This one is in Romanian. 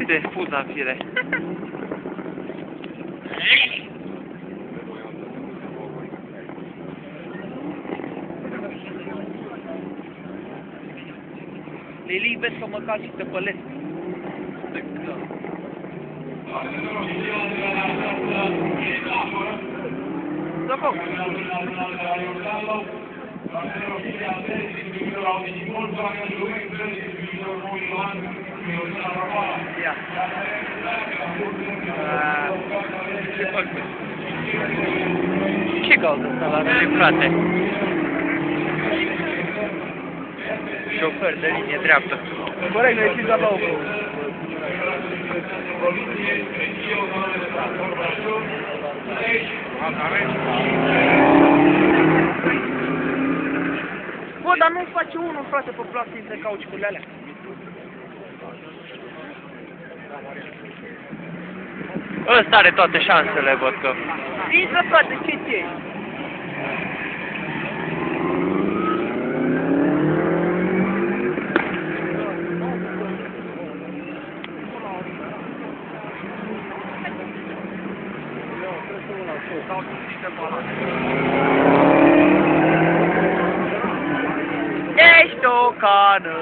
De fuza în fire. Lili, vezi că mă calci și te pălesc. Da, bă. Ia. Ce fac? Ce caută ăsta la rele, frate? Șofer de linie dreaptă. Corect, noi ieșim doar la o. Bă, dar nu face unul, frate, pe plastic de cauciucurile alea. Ăsta are toate șansele, văd că. Intră, frate, ce ți-e? Ești o cană!